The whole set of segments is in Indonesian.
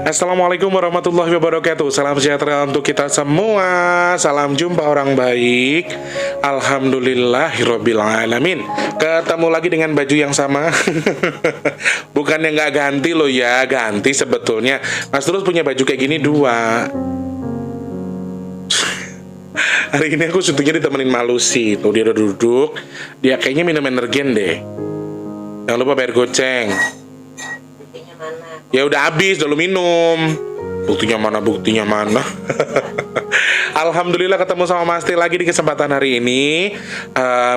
Assalamualaikum warahmatullahi wabarakatuh. Salam sejahtera untuk kita semua. Salam jumpa orang baik. Alhamdulillahirabbil alamin. Ketemu lagi dengan baju yang sama. Bukannya nggak ganti loh ya, ganti sebetulnya. Mas terus punya baju kayak gini dua. Hari ini aku syutingnya ditemenin Malusi. Tuh dia udah duduk. Dia kayaknya minum energen deh. Jangan lupa bayar goceng. Ya udah habis, udah lu minum. Buktinya mana, buktinya mana. Alhamdulillah ketemu sama Mas T lagi di kesempatan hari ini.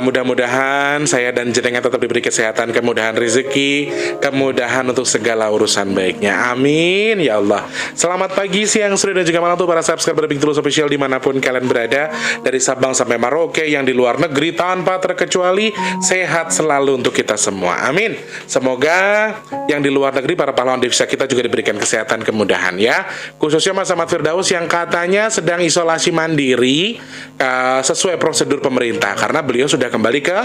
Mudah-mudahan saya dan jenengan tetap diberi kesehatan, kemudahan rezeki, kemudahan untuk segala urusan baiknya. Amin ya Allah. Selamat pagi, siang, sore dan juga malam untuk para subscriber Big Tulus Official dimanapun kalian berada, dari Sabang sampai Merauke, yang di luar negeri tanpa terkecuali. Sehat selalu untuk kita semua. Amin. Semoga yang di luar negeri, para pahlawan devisa kita juga diberikan kesehatan, kemudahan ya. Khususnya Mas Ahmad Firdaus yang katanya sedang isolasi mandiri sesuai prosedur pemerintah, karena beliau sudah kembali ke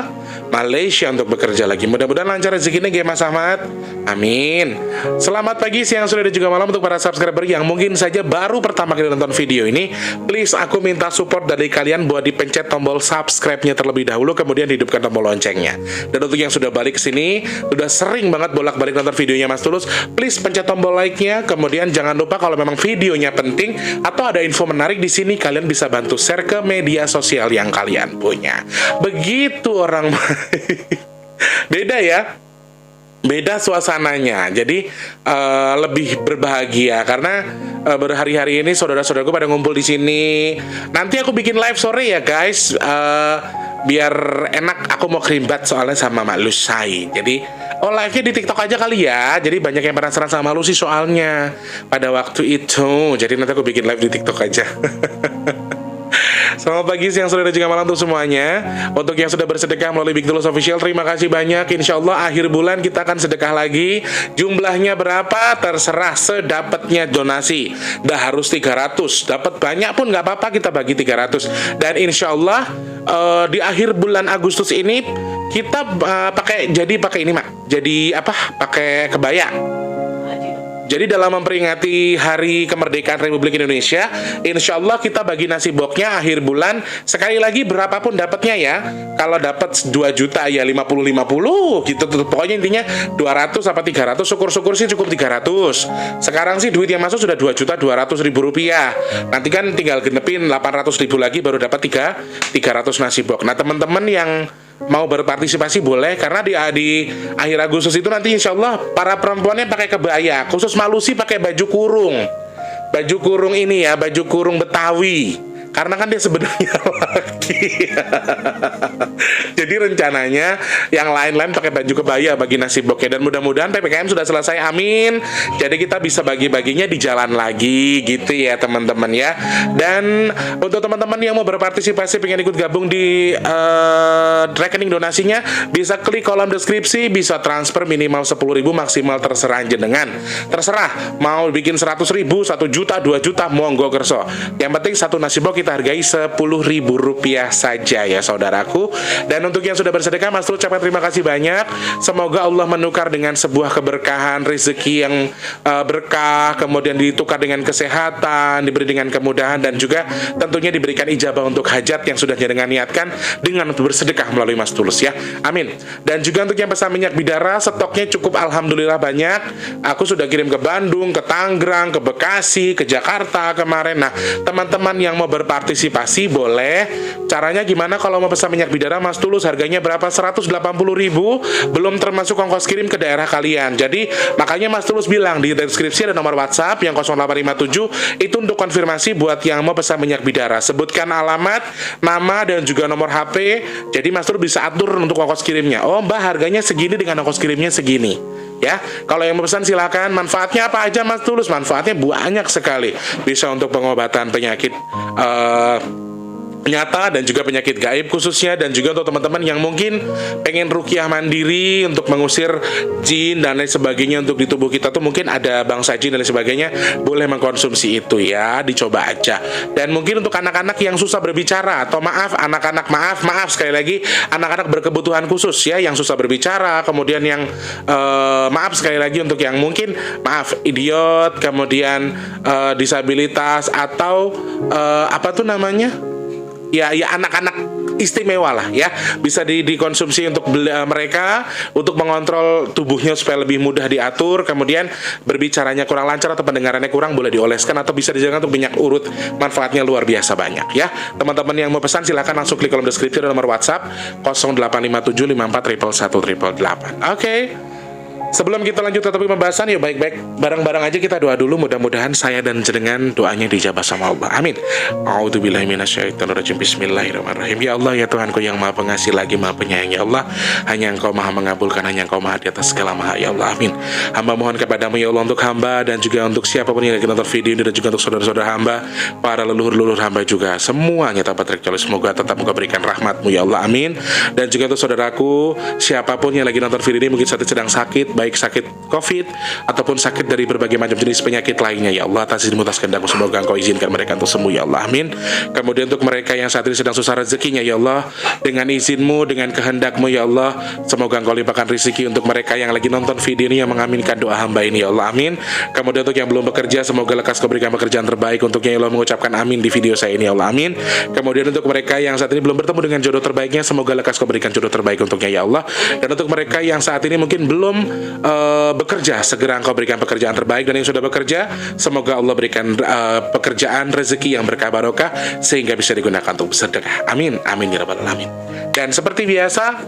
Malaysia untuk bekerja lagi. Mudah-mudahan lancar rezekinya ya Mas Ahmad. Amin. Selamat pagi, siang, sore dan juga malam untuk para subscriber yang mungkin saja baru pertama kali nonton video ini. Please aku minta support dari kalian buat dipencet tombol subscribe-nya terlebih dahulu, kemudian hidupkan tombol loncengnya. Dan untuk yang sudah balik ke sini, sudah sering banget bolak-balik nonton videonya Mas Tulus, please pencet tombol like-nya. Kemudian jangan lupa kalau memang videonya penting atau ada info menarik di sini, kalian bisa bantu share ke media sosial yang kalian punya. Begitu orang baik. Beda ya, beda suasananya. Jadi lebih berbahagia karena berhari-hari ini saudara-saudaraku pada ngumpul di sini. Nanti aku bikin live sore ya guys. Biar enak, aku mau kerimbat soalnya sama Mak Lusai. Jadi live-nya di TikTok aja kali ya. Jadi banyak yang penasaran sama Lucy soalnya pada waktu itu. Jadi nanti aku bikin live di TikTok aja. Selamat pagi, siang, sore dan juga malam untuk semuanya. Untuk yang sudah bersedekah melalui Big Tulus Official, terima kasih banyak. Insya Allah akhir bulan kita akan sedekah lagi. Jumlahnya berapa terserah, sedapatnya donasi. Dah harus 300, dapat banyak pun nggak apa-apa, kita bagi 300. Dan insya Allah di akhir bulan Agustus ini kita pakai ini Mak. Jadi apa? Pakai kebaya. Jadi dalam memperingati Hari Kemerdekaan Republik Indonesia, insya Allah kita bagi nasi boxnya akhir bulan. Sekali lagi berapapun dapatnya ya. Kalau dapat 2 juta ya 50-50 gitu. Pokoknya intinya 200 apa 300, syukur-syukur sih cukup 300. Sekarang sih duit yang masuk sudah 2.200.000 rupiah. Nanti kan tinggal genepin 800.000 lagi baru dapat 300 nasi box. Nah teman-teman yang mau berpartisipasi boleh, karena di akhir Agustus itu nanti insya Allah para perempuannya pakai kebaya, khusus Malusi pakai baju kurung ini ya, baju kurung Betawi, karena kan dia sebenarnya laki. Jadi rencananya yang lain-lain pakai baju kebaya bagi nasi boxnya. Dan mudah-mudahan PPKM sudah selesai, amin. Jadi kita bisa bagi-baginya di jalan lagi gitu ya teman-teman ya. Dan untuk teman-teman yang mau berpartisipasi, pengen ikut gabung di rekening donasinya, bisa klik kolom deskripsi, bisa transfer minimal 10.000, maksimal terserah jenengan. Terserah mau bikin 100.000, 1 juta, 2 juta, monggo kerso. Yang penting satu nasi box kita hargai 10.000 rupiah saja ya saudaraku. Dan untuk yang sudah bersedekah, Mas Tulus ucapkan terima kasih banyak. Semoga Allah menukar dengan sebuah keberkahan, rezeki yang berkah, kemudian ditukar dengan kesehatan, diberi dengan kemudahan, dan juga tentunya diberikan ijabah untuk hajat yang sudah jenengan niatkan dengan bersedekah melalui Mas Tulus ya. Amin. Dan juga untuk yang pesan minyak bidara, stoknya cukup alhamdulillah banyak. Aku sudah kirim ke Bandung, ke Tangerang, ke Bekasi, ke Jakarta kemarin. Nah, teman-teman yang mau berpartisipasi boleh. Caranya gimana kalau mau pesan minyak bidara Mas Tulus? Harganya berapa? 180.000, belum termasuk ongkos kirim ke daerah kalian. Jadi makanya Mas Tulus bilang di deskripsi ada nomor WhatsApp yang 0857, itu untuk konfirmasi buat yang mau pesan minyak bidara. Sebutkan alamat, nama, dan juga nomor HP. Jadi Mas Tulus bisa atur untuk ongkos kirimnya. Oh Mbak, harganya segini dengan ongkos kirimnya segini ya. Kalau yang mau pesan silakan. Manfaatnya apa aja Mas Tulus? Manfaatnya banyak sekali. Bisa untuk pengobatan penyakit nyata dan juga penyakit gaib khususnya, dan juga untuk teman-teman yang mungkin pengen ruqyah mandiri untuk mengusir jin dan lain sebagainya untuk di tubuh kita tuh mungkin ada bangsa jin dan lain sebagainya, boleh mengkonsumsi itu ya, dicoba aja. Dan mungkin untuk anak-anak yang susah berbicara atau maaf sekali lagi anak-anak berkebutuhan khusus ya yang susah berbicara, kemudian yang maaf sekali lagi untuk yang mungkin idiot, kemudian disabilitas atau apa tuh namanya? Ya anak-anak istimewa lah ya, bisa dikonsumsi untuk mereka untuk mengontrol tubuhnya supaya lebih mudah diatur, kemudian berbicaranya kurang lancar atau pendengarannya kurang boleh dioleskan atau bisa dijalankan untuk minyak urut, manfaatnya luar biasa banyak ya. Teman-teman yang mau pesan silahkan langsung klik kolom deskripsi dan nomor WhatsApp 085754118888. Oke. Sebelum kita lanjut ke topik pembahasan, yuk baik-baik bareng-bareng aja kita doa dulu. Mudah-mudahan saya dan jenengan doanya dijabah sama Allah. Amin. A'udzubillahi minasyaitonirrajim. Bismillahirrahmanirrahim. Ya Allah, ya Tuhanku yang Maha Pengasih lagi Maha Penyayang, ya Allah, hanya Engkau Maha mengabulkan, hanya Engkau Maha di atas segala maha, ya Allah. Amin. Hamba mohon kepadamu ya Allah, untuk hamba dan juga untuk siapapun yang lagi nonton video ini, dan juga untuk saudara-saudara hamba, para leluhur-leluhur hamba juga, semuanya tanpa terkecuali, semoga tetap Engkau berikan rahmat-Mu ya Allah. Amin. Dan juga untuk saudaraku, siapapun yang lagi nonton video ini mungkin saat ini sedang sakit, baik sakit COVID ataupun sakit dari berbagai macam jenis penyakit lainnya, ya Allah, atas izin atas kehendak-Mu semoga Engkau izinkan mereka untuk sembuh ya Allah. Amin. Kemudian untuk mereka yang saat ini sedang susah rezekinya ya Allah, dengan izin-Mu, dengan kehendak-Mu ya Allah, semoga Engkau limpahkan rezeki untuk mereka yang lagi nonton video ini, yang mengaminkan doa hamba ini ya Allah. Amin. Kemudian untuk yang belum bekerja, semoga lekas Kau berikan pekerjaan terbaik untuknya ya Allah, mengucapkan amin di video saya ini ya Allah. Amin. Kemudian untuk mereka yang saat ini belum bertemu dengan jodoh terbaiknya, semoga lekas Kau berikan jodoh terbaik untuknya ya Allah. Dan untuk mereka yang saat ini mungkin belum bekerja, segera Engkau berikan pekerjaan terbaik, dan yang sudah bekerja semoga Allah berikan pekerjaan rezeki yang berkah barokah sehingga bisa digunakan untuk bersedekah. Amin. Amin ya rabbal alamin. Dan seperti biasa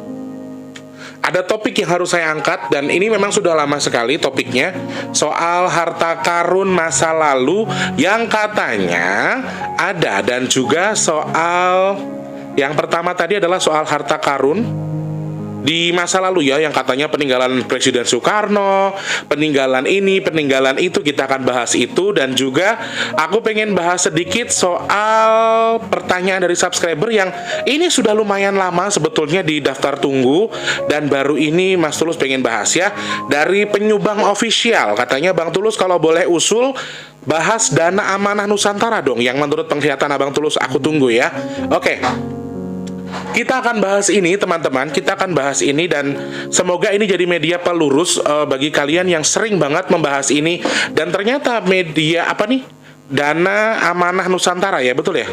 ada topik yang harus saya angkat, dan ini memang sudah lama sekali topiknya, soal harta karun masa lalu yang katanya ada, dan juga soal yang pertama tadi adalah soal harta karun di masa lalu ya, yang katanya peninggalan Presiden Soekarno, peninggalan ini, peninggalan itu, kita akan bahas itu. Dan juga aku pengen bahas sedikit soal pertanyaan dari subscriber yang ini sudah lumayan lama sebetulnya di daftar tunggu, dan baru ini Mas Tulus pengen bahas ya, dari Penyumbang Official. Katanya Bang Tulus kalau boleh usul bahas dana amanah Nusantara dong, yang menurut penglihatan Abang Tulus aku tunggu ya. Oke. Kita akan bahas ini teman-teman, kita akan bahas ini, dan semoga ini jadi media pelurus bagi kalian yang sering banget membahas ini. Dan ternyata media apa nih? Dana Amanah Nusantara ya, betul ya?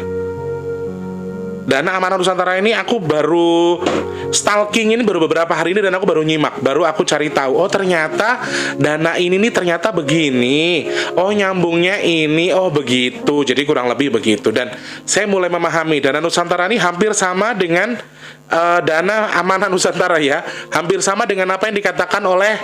Dana Amanah Nusantara ini aku baru stalking ini baru beberapa hari ini, dan aku baru nyimak, baru aku cari tahu, oh ternyata dana ini nih ternyata begini, oh nyambungnya ini, oh begitu, jadi kurang lebih begitu. Dan saya mulai memahami Dana Nusantara ini hampir sama dengan Dana Amanah Nusantara ya, hampir sama dengan apa yang dikatakan oleh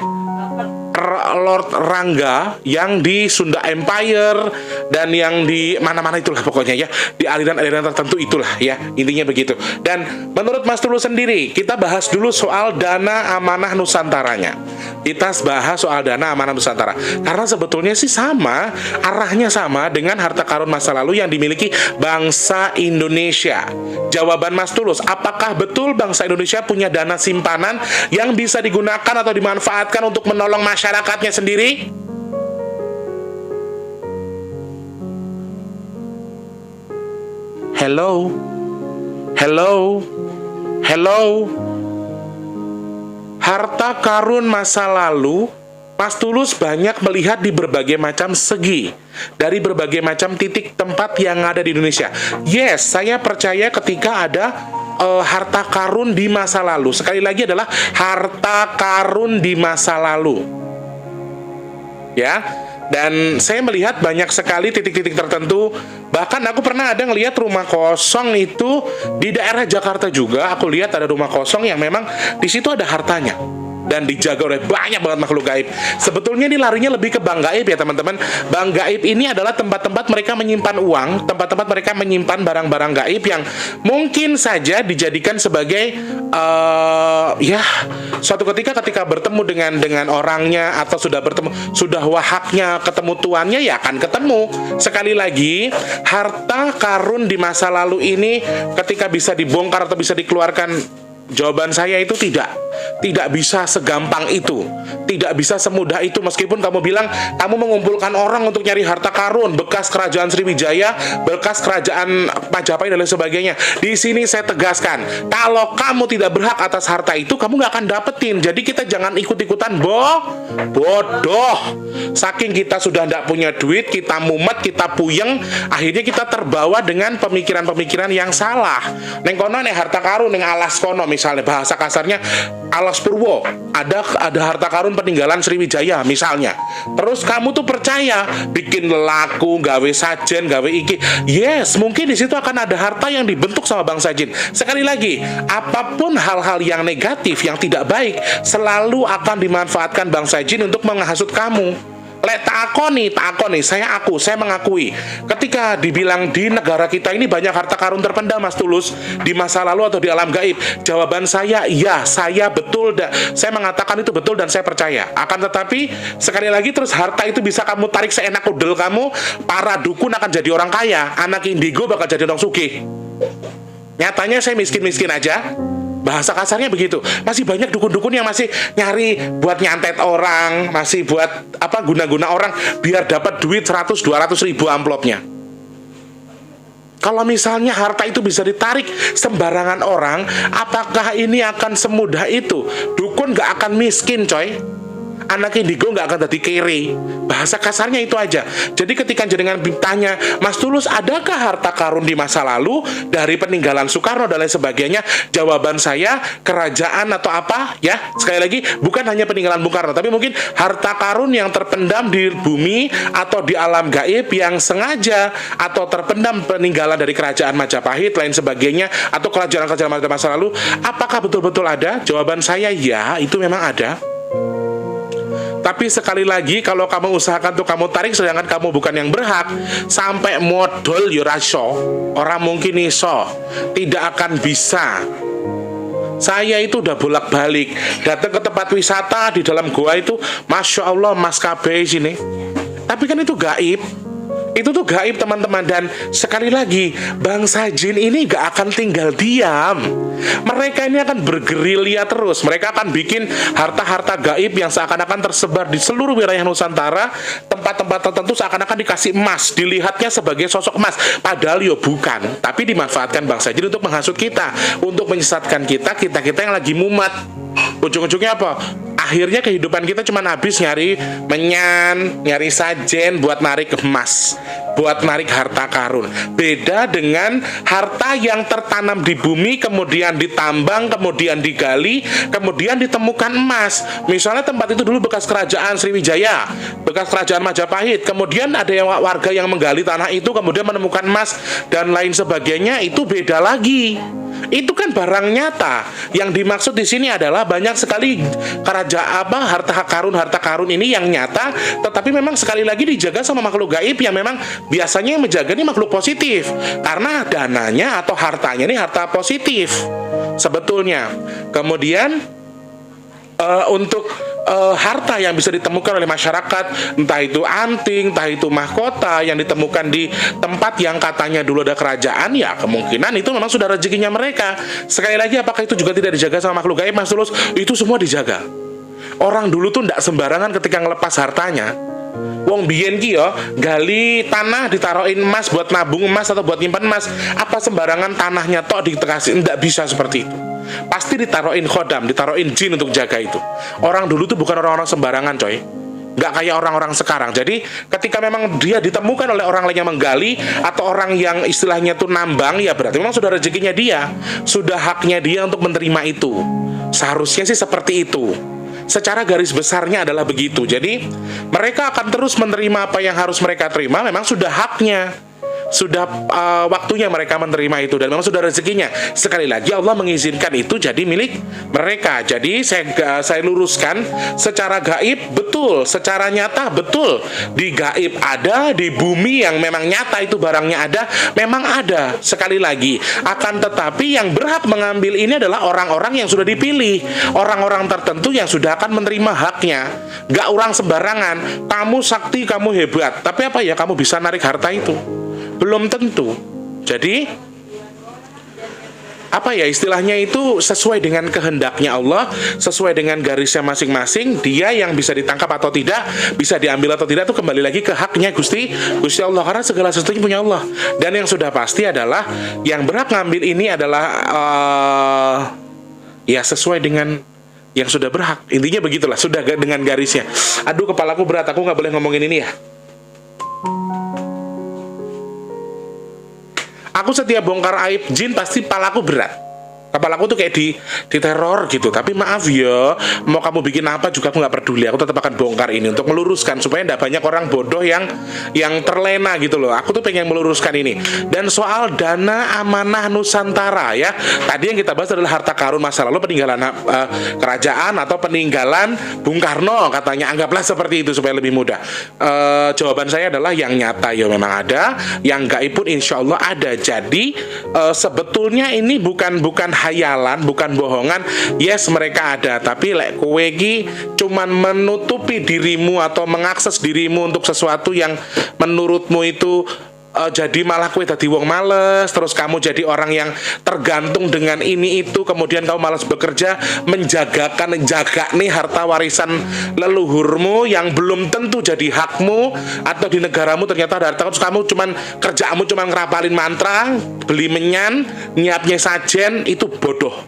Lord Rangga yang di Sunda Empire, dan yang di mana-mana itulah pokoknya ya, di aliran-aliran tertentu itulah ya, intinya begitu. Dan menurut Mas Tulus sendiri, kita bahas dulu soal Dana Amanah Nusantaranya. Kita bahas soal Dana Amanah Nusantara karena sebetulnya sih sama, arahnya sama dengan harta karun masa lalu yang dimiliki bangsa Indonesia. Jawaban Mas Tulus, apakah betul bangsa Indonesia punya dana simpanan yang bisa digunakan atau dimanfaatkan untuk menolong masyarakatnya sendiri? Hello? Hello? Hello? Harta karun masa lalu, Mas Tulus banyak melihat di berbagai macam segi, dari berbagai macam titik tempat yang ada di Indonesia. Yes, saya percaya ketika ada harta karun di masa lalu. Sekali lagi adalah harta karun di masa lalu. Ya, dan saya melihat banyak sekali titik-titik tertentu. Bahkan aku pernah ada ngelihat rumah kosong itu di daerah Jakarta juga. Aku lihat ada rumah kosong yang memang di situ ada hartanya. dan dijaga oleh banyak banget makhluk gaib. Sebetulnya ini larinya lebih ke bank gaib ya teman-teman. Bank gaib ini adalah tempat-tempat mereka menyimpan uang, tempat-tempat mereka menyimpan barang-barang gaib yang mungkin saja dijadikan sebagai ya suatu ketika bertemu dengan orangnya, atau sudah bertemu, sudah wahaknya ketemu tuannya, ya akan ketemu. Sekali lagi, harta karun di masa lalu ini ketika bisa dibongkar atau bisa dikeluarkan, jawaban saya itu tidak bisa segampang itu, tidak bisa semudah itu. Meskipun kamu bilang kamu mengumpulkan orang untuk nyari harta karun bekas kerajaan Sriwijaya, bekas kerajaan Majapahit dan lain sebagainya. Di sini saya tegaskan, kalau kamu tidak berhak atas harta itu, kamu nggak akan dapetin. Jadi kita jangan ikut-ikutan bodoh. Saking kita sudah tidak punya duit, kita mumet, kita puyeng, akhirnya kita terbawa dengan pemikiran-pemikiran yang salah. Neng kono nih harta karun, neng alas kono misalnya, bahasa kasarnya alas Purwo, ada harta karun peninggalan Sriwijaya misalnya. Terus kamu tuh percaya, bikin laku, gawe sajen, gawe iki. Yes, mungkin di situ akan ada harta yang dibentuk sama bangsa jin. Sekali lagi, apapun hal-hal yang negatif, yang tidak baik, selalu akan dimanfaatkan bangsa jin untuk menghasut kamu. Lek tak akoni, saya mengakui. Ketika dibilang di negara kita ini banyak harta karun terpendam, Mas Tulus, di masa lalu atau di alam gaib, jawaban saya, ya, saya betul, saya mengatakan itu betul dan saya percaya. Akan tetapi, sekali lagi terus harta itu bisa kamu tarik seenak udel kamu, para dukun akan jadi orang kaya, anak indigo bakal jadi orang sugih. Nyatanya saya miskin-miskin aja. Bahasa kasarnya begitu. Masih banyak dukun-dukun yang masih nyari buat nyantet orang, masih buat guna-guna orang biar dapat duit 100-200 ribu amplopnya. Kalau misalnya harta itu bisa ditarik sembarangan orang, apakah ini akan semudah itu? Dukun gak akan miskin, coy. Anak indigo nggak akan jadi kere. Bahasa kasarnya itu aja. Jadi ketika jenengan ditanya, Mas Tulus, adakah harta karun di masa lalu dari peninggalan Soekarno dan lain sebagainya? Jawaban saya, kerajaan atau apa ya, sekali lagi, bukan hanya peninggalan Bung Karno, tapi mungkin harta karun yang terpendam di bumi atau di alam gaib yang sengaja, atau terpendam peninggalan dari kerajaan Majapahit lain sebagainya, atau kerajaan-kerajaan masa lalu. Apakah betul-betul ada? Jawaban saya, ya, itu memang ada. Tapi sekali lagi, kalau kamu usahakan tuh kamu tarik sedangkan kamu bukan yang berhak, sampai modal yuraso, orang mungkin iso, tidak akan bisa. Saya itu udah bolak-balik datang ke tempat wisata di dalam goa itu, Masya Allah, maskapai sini. Tapi kan itu gaib. Itu tuh gaib, teman-teman. Dan sekali lagi, bangsa jin ini gak akan tinggal diam. Mereka ini akan bergerilya terus. Mereka akan bikin harta-harta gaib yang seakan-akan tersebar di seluruh wilayah Nusantara. Tempat-tempat tertentu seakan-akan dikasih emas, dilihatnya sebagai sosok emas, padahal yo bukan. Tapi dimanfaatkan bangsa jin untuk menghasut kita, untuk menyesatkan kita yang lagi mumet. Ujung-ujungnya apa? Akhirnya kehidupan kita cuma habis nyari menyan, nyari sajen buat narik emas, buat narik harta karun. Beda dengan harta yang tertanam di bumi, kemudian ditambang, kemudian digali, kemudian ditemukan emas. Misalnya tempat itu dulu bekas kerajaan Sriwijaya, bekas kerajaan Majapahit, kemudian ada yang warga yang menggali tanah itu, kemudian menemukan emas dan lain sebagainya. Itu beda lagi. Itu kan barang nyata. Yang dimaksud di sini adalah banyak sekali harta karun ini yang nyata, tetapi memang sekali lagi dijaga sama makhluk gaib yang memang biasanya yang menjaga ini makhluk positif, karena dananya atau hartanya ini harta positif sebetulnya. Kemudian untuk harta yang bisa ditemukan oleh masyarakat, entah itu anting, entah itu mahkota yang ditemukan di tempat yang katanya dulu ada kerajaan, ya kemungkinan itu memang sudah rezekinya mereka. Sekali lagi, apakah itu juga tidak dijaga sama makhluk gaib, Mas Tulus? Itu semua dijaga. Orang dulu tuh tidak sembarangan ketika ngelepas hartanya. Wong biyen ki yo gali tanah ditaruhin emas buat nabung emas atau buat nyimpan emas. Apa sembarangan tanahnya tok dikasih? Tidak bisa seperti itu. Pasti ditaruhin khodam, ditaruhin jin untuk jaga itu. Orang dulu tuh bukan orang-orang sembarangan, coy. Nggak kayak orang-orang sekarang. Jadi ketika memang dia ditemukan oleh orang lain yang menggali, atau orang yang istilahnya tuh nambang, ya berarti memang sudah rezekinya dia, sudah haknya dia untuk menerima itu. Seharusnya sih seperti itu. Secara garis besarnya adalah begitu. Jadi mereka akan terus menerima apa yang harus mereka terima, memang sudah haknya. sudah waktunya mereka menerima itu, dan memang sudah rezekinya. Sekali lagi Allah mengizinkan itu jadi milik mereka. Jadi saya luruskan, secara gaib betul, secara nyata betul. Di gaib ada, di bumi yang memang nyata itu barangnya ada, memang ada. Sekali lagi, akan tetapi yang berhak mengambil ini adalah orang-orang yang sudah dipilih, orang-orang tertentu yang sudah akan menerima haknya. Gak orang sembarangan. Kamu sakti, kamu hebat, tapi apa ya kamu bisa narik harta itu? Belum tentu. Jadi apa ya istilahnya itu, sesuai dengan kehendaknya Allah, sesuai dengan garisnya masing-masing. Dia yang bisa ditangkap atau tidak, bisa diambil atau tidak, itu kembali lagi ke haknya Gusti Allah, karena segala sesuatunya punya Allah. Dan yang sudah pasti adalah yang berhak ngambil ini adalah ya sesuai dengan yang sudah berhak. Intinya begitulah, sudah dengan garisnya. Aduh, kepalaku berat, aku nggak boleh ngomongin ini ya. Aku setiap bongkar aib jin pasti palaku berat. Kepalaku tuh kayak diteror gitu. Tapi maaf ya, mau kamu bikin apa juga aku nggak peduli. Aku tetap akan bongkar ini untuk meluruskan supaya tidak banyak orang bodoh yang terlena gitu loh. Aku tuh pengen meluruskan ini. Dan soal dana amanah Nusantara ya, tadi yang kita bahas adalah harta karun masa lalu, peninggalan kerajaan atau peninggalan Bung Karno katanya. Anggaplah seperti itu supaya lebih mudah. Jawaban saya adalah yang nyata ya memang ada, yang gaib pun insya Allah ada. Jadi sebetulnya ini bukan hayalan, bukan bohongan. Yes, mereka ada, tapi lek kowe iki cuman menutupi dirimu atau mengakses dirimu untuk sesuatu yang menurutmu itu jadi malah kue tadi wong males, terus kamu jadi orang yang tergantung dengan ini itu, kemudian kamu malas bekerja menjaga nih harta warisan leluhurmu yang belum tentu jadi hakmu, atau di negaramu ternyata ada harta, terus kamu kerjaanmu cuman ngerapalin mantra, beli menyan, nyiapnya sajen, itu bodoh.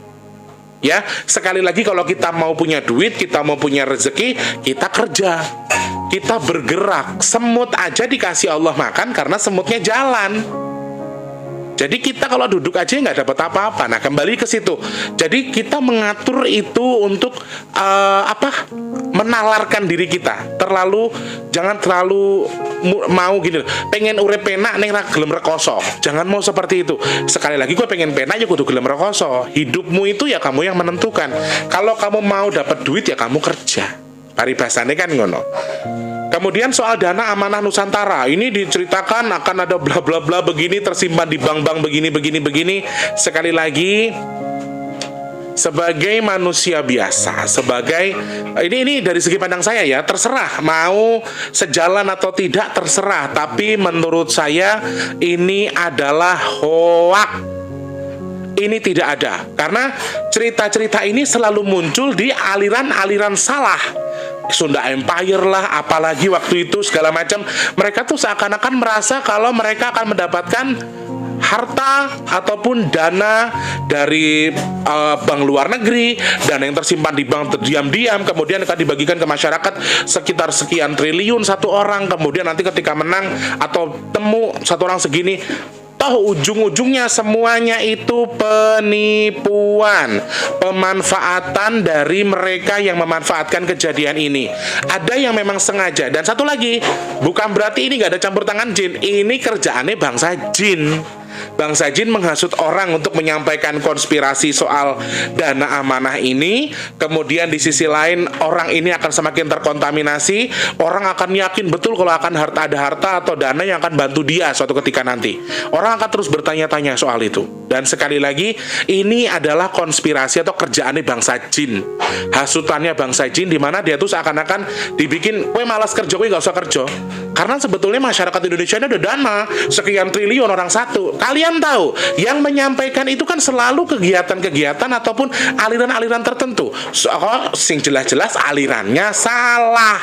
Ya, sekali lagi kalau kita mau punya duit, kita mau punya rezeki, kita kerja, kita bergerak. Semut aja dikasih Allah makan karena semutnya jalan. Jadi kita kalau duduk aja nggak dapat apa-apa. Nah, kembali ke situ. Jadi kita mengatur itu untuk menalarkan diri kita. Jangan terlalu mau gini. Pengen urip penak ning ra gelem rekoso. Jangan mau seperti itu. Sekali lagi, gue pengen penak ya kudu gelem rekoso. Hidupmu itu ya kamu yang menentukan. Kalau kamu mau dapat duit ya kamu kerja. Paribasane kan ngono. Kemudian soal dana amanah Nusantara, ini diceritakan akan ada bla bla bla begini tersimpan di bank-bank begini. Sekali lagi, sebagai manusia biasa, ini dari segi pandang saya ya, terserah mau sejalan atau tidak terserah, tapi menurut saya ini adalah hoak. Ini tidak ada, karena cerita-cerita ini selalu muncul di aliran-aliran salah. Sunda Empire lah, apalagi waktu itu segala macam. Mereka tuh seakan-akan merasa kalau mereka akan mendapatkan harta ataupun dana dari bank luar negeri, dana yang tersimpan di bank terdiam-diam, kemudian akan dibagikan ke masyarakat sekitar sekian triliun satu orang, kemudian nanti ketika menang atau temu satu orang segini. Toh ujung-ujungnya semuanya itu penipuan, pemanfaatan dari mereka yang memanfaatkan kejadian ini. Ada yang memang sengaja. Dan satu lagi, bukan berarti ini nggak ada campur tangan jin. Ini kerjaannya bangsa jin. Bangsa jin menghasut orang untuk menyampaikan konspirasi soal dana amanah ini. Kemudian di sisi lain, orang ini akan semakin terkontaminasi. Orang akan yakin betul kalau akan ada harta atau dana yang akan bantu dia suatu ketika nanti. Orang akan terus bertanya-tanya soal itu. Dan sekali lagi, ini adalah konspirasi atau kerjaannya bangsa jin. Hasutannya bangsa jin, di mana dia tuh seakan-akan dibikin, "Kowe malas kerja, kowe nggak usah kerja." Karena sebetulnya masyarakat Indonesia ini ada dana sekian triliun orang satu. Kalian tahu, yang menyampaikan itu kan selalu kegiatan-kegiatan ataupun aliran-aliran tertentu. Sing jelas-jelas alirannya salah.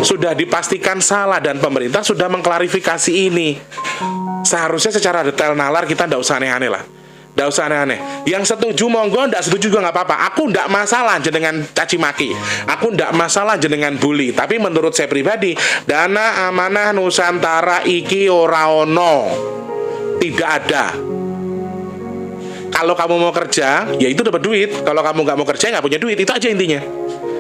Sudah dipastikan salah dan pemerintah sudah mengklarifikasi ini. Seharusnya secara detail nalar, kita nggak usah aneh-aneh lah. Nggak usah aneh-aneh. Yang setuju monggo, nggak setuju juga nggak apa-apa. Aku nggak masalah jenengan caci maki. Aku nggak masalah jenengan bully. Tapi menurut saya pribadi, dana amanah Nusantara iki ora ono. Tidak ada. Kalau kamu mau kerja, ya itu dapat duit. Kalau kamu nggak mau kerja, nggak punya duit. Itu aja intinya.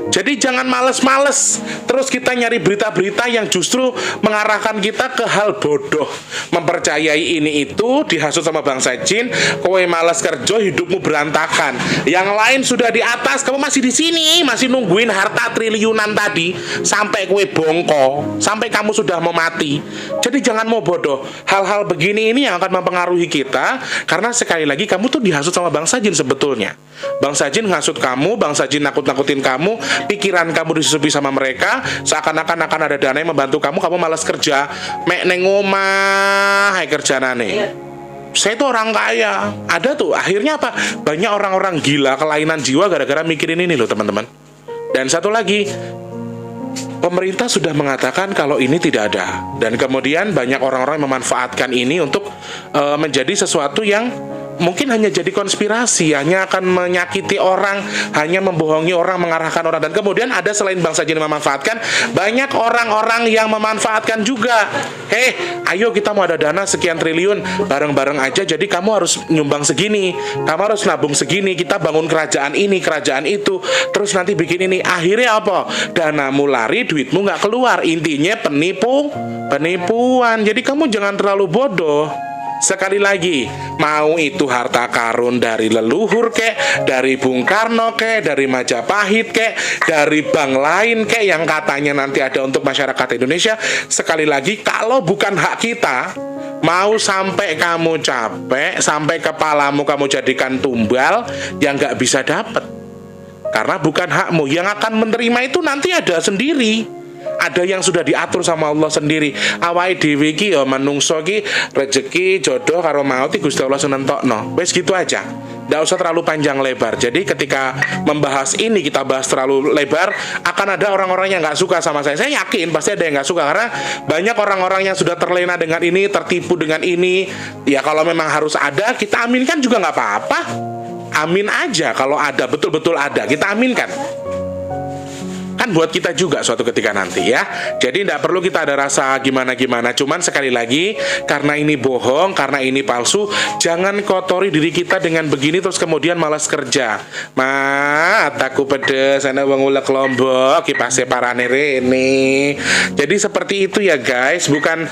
Jadi jangan males-males terus kita nyari berita-berita yang justru mengarahkan kita ke hal bodoh, mempercayai ini itu, dihasut sama bangsa jin. Kowe males kerja, hidupmu berantakan. Yang lain sudah di atas, kamu masih di sini, masih nungguin harta triliunan tadi sampai kowe bongko, sampai kamu sudah mau mati. Jadi jangan mau bodoh. Hal-hal begini ini yang akan mempengaruhi kita, karena sekali lagi kamu tuh dihasut sama bangsa jin sebetulnya. Bangsa jin ngasut kamu, bangsa jin nakut-nakutin kamu, pikiran kamu disusupi sama mereka, seakan-akan akan ada dana yang membantu kamu malas kerja, mek neng omah, hai kerjanane. Saya itu orang kaya, ada tuh. Akhirnya apa? Banyak orang-orang gila, kelainan jiwa gara-gara mikirin ini loh teman-teman. Dan satu lagi, pemerintah sudah mengatakan kalau ini tidak ada. Dan kemudian banyak orang-orang yang memanfaatkan ini untuk menjadi sesuatu yang mungkin hanya jadi konspirasi, hanya akan menyakiti orang, hanya membohongi orang, mengarahkan orang. Dan kemudian ada selain bangsa jin yang memanfaatkan, banyak orang-orang yang memanfaatkan juga. Ayo kita mau ada dana sekian triliun, bareng-bareng aja, jadi kamu harus nyumbang segini, kamu harus nabung segini, kita bangun kerajaan ini, kerajaan itu, terus nanti bikin ini. Akhirnya apa? Danamu lari, duitmu nggak keluar. Intinya penipuan. Jadi kamu jangan terlalu bodoh. Sekali lagi, mau itu harta karun dari leluhur kek, dari Bung Karno kek, dari Majapahit kek, dari bank lain kek yang katanya nanti ada untuk masyarakat Indonesia. Sekali lagi, kalau bukan hak kita, mau sampai kamu capek, sampai kepalamu kamu jadikan tumbal, yang nggak bisa dapat. Karena bukan hakmu. Yang akan menerima itu nanti ada sendiri. Ada yang sudah diatur sama Allah sendiri. Awake dhewe iki ya manungsa iki rezeki, jodoh karo maut iki Gusti Allah senentokno. Wis gitu aja. Nggak usah terlalu panjang lebar. Jadi ketika membahas ini, kita bahas terlalu lebar, akan ada orang-orang yang nggak suka sama saya. Saya yakin pasti ada yang nggak suka, karena banyak orang-orang yang sudah terlena dengan ini, tertipu dengan ini. Ya kalau memang harus ada, kita aminkan juga nggak apa-apa. Amin aja kalau ada, betul-betul ada, kita aminkan. Kan buat kita juga suatu ketika nanti ya. Jadi tidak perlu kita ada rasa gimana-gimana. Cuman sekali lagi, karena ini bohong, karena ini palsu, jangan kotori diri kita dengan begini terus kemudian malas kerja. Mataku pedes, ana wong ulek Lombok, kipase parane rene. Jadi seperti itu ya guys, bukan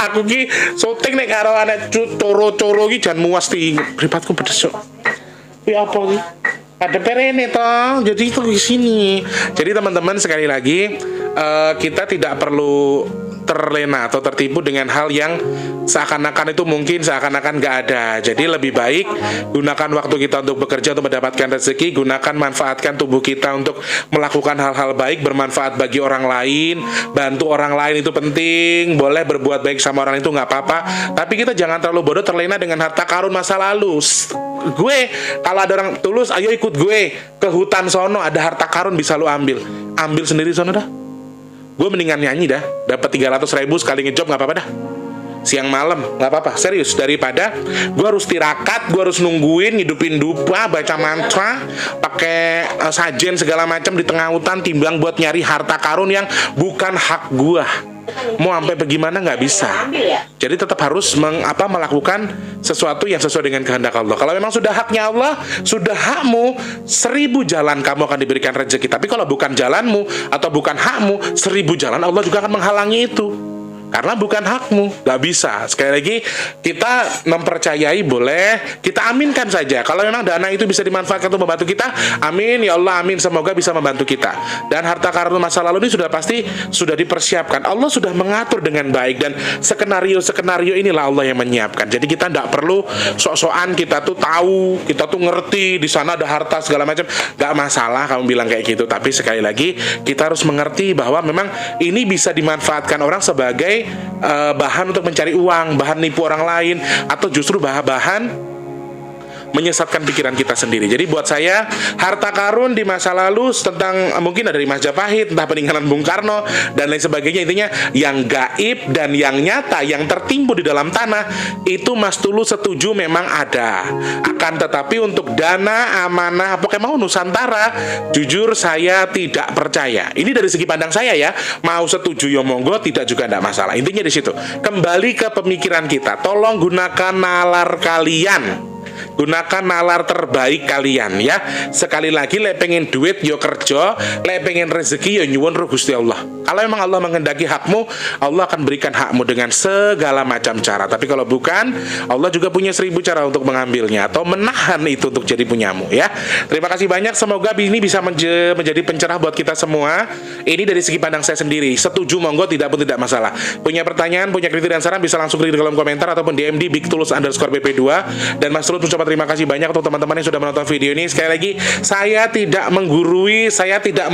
aku ki syuting nek karo anak coro-coro ki jan muas ti mripatku pedes kok. Kuwi apa ki? Ada perene toh, jadi itu di sini. Jadi teman-teman sekali lagi, kita tidak perlu terlena atau tertipu dengan hal yang seakan-akan itu mungkin seakan-akan nggak ada. Jadi lebih baik gunakan waktu kita untuk bekerja, untuk mendapatkan rezeki. Gunakan, manfaatkan tubuh kita untuk melakukan hal-hal baik, bermanfaat bagi orang lain. Bantu orang lain itu penting. Boleh berbuat baik sama orang itu nggak apa-apa. Tapi kita jangan terlalu bodoh terlena dengan harta karun masa lalu. Gue, kalau ada orang tulus, ayo ikut gue ke hutan sono, ada harta karun bisa lu ambil sendiri sono dah. Gue mendingan nyanyi dah, dapat 300.000 sekali ngejob nggak apa-apa dah. Siang malam nggak apa-apa, serius, daripada gue harus tirakat, gue harus nungguin ngidupin dupa, baca mantra, pakai sajen segala macam di tengah hutan, timbang buat nyari harta karun yang bukan hak gue. Mau sampai bagaimana nggak bisa. Jadi tetap harus melakukan sesuatu yang sesuai dengan kehendak Allah. Kalau memang sudah haknya Allah, sudah hakmu, 1000 jalan kamu akan diberikan rezeki. Tapi kalau bukan jalanmu atau bukan hakmu, 1000 jalan Allah juga akan menghalangi itu. Karena bukan hakmu, gak bisa. Sekali lagi, kita mempercayai boleh, kita aminkan saja. Kalau memang dana itu bisa dimanfaatkan untuk membantu kita, amin, ya Allah, amin, semoga bisa membantu kita. Dan harta karun masa lalu ini sudah pasti sudah dipersiapkan. Allah sudah mengatur dengan baik, dan skenario inilah Allah yang menyiapkan. Jadi kita tidak perlu sok-sokan kita tuh tahu, kita tuh ngerti di sana ada harta segala macam. Gak masalah kamu bilang kayak gitu, tapi sekali lagi kita harus mengerti bahwa memang ini bisa dimanfaatkan orang sebagai bahan untuk mencari uang, bahan nipu orang lain, atau justru bahan menyesatkan pikiran kita sendiri. Jadi buat saya, harta karun di masa lalu tentang mungkin ada dari Majapahit, entah peninggalan Bung Karno dan lain sebagainya, intinya yang gaib dan yang nyata, yang tertimbun di dalam tanah, itu Mas Tulus setuju memang ada. Akan tetapi untuk dana, amanah, pokoknya mau Nusantara, jujur saya tidak percaya. Ini dari segi pandang saya ya. Mau setuju ya monggo, tidak juga tidak masalah. Intinya di situ. Kembali ke pemikiran kita. Tolong gunakan nalar kalian. gunakan nalar terbaik kalian ya. Sekali lagi, lek pengen duit yo kerja, lek pengen rezeki yo nyuwun ro Gusti Allah. Kalau memang Allah menghendaki hakmu, Allah akan berikan hakmu dengan segala macam cara. Tapi kalau bukan, Allah juga punya 1000 cara untuk mengambilnya atau menahan itu untuk jadi punyamu ya. Terima kasih banyak, semoga ini bisa menjadi pencerah buat kita semua. Ini dari segi pandang saya sendiri. Setuju monggo, tidak pun tidak masalah. Punya pertanyaan, punya kritik dan saran bisa langsung klik di kolom komentar ataupun DM di @bigtulus_bp2. Dan Mas Tulus mengucapkan terima kasih banyak untuk teman-teman yang sudah menonton video ini. Sekali lagi, saya tidak menggurui, saya tidak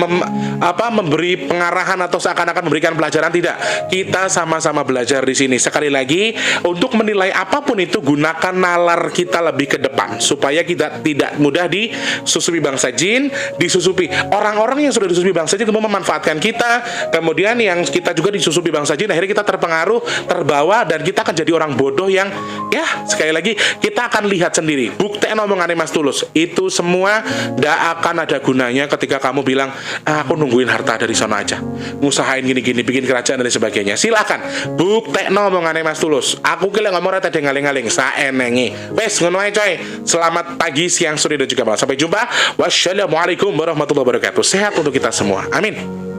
memberi pengarahan atau seakan-akan memberikan pelajaran, tidak. Kita sama-sama belajar di sini. Sekali lagi, untuk menilai apapun itu, gunakan nalar kita lebih ke depan supaya kita tidak mudah disusupi bangsa jin, disusupi orang-orang yang sudah disusupi bangsa jin kemudian memanfaatkan kita, kemudian yang kita juga disusupi bangsa jin, akhirnya kita terpengaruh, terbawa, dan kita akan jadi orang bodoh yang ya, sekali lagi, kita akan lihat sendiri. Buktiin omongannya Mas Tulus, itu semua tidak akan ada gunanya ketika kamu bilang, aku nungguin harta dari sana aja, ngusahain gini-gini, bikin kerajaan dan sebagainya. Silakan buktiin omongannya Mas Tulus. Aku kira ngomong rata dengan ngaling-ngaling saenengi. Wes ngono ae coy. Selamat pagi, siang, sore, dan juga malam. Sampai jumpa. Wassalamualaikum warahmatullahi wabarakatuh. Sehat untuk kita semua. Amin.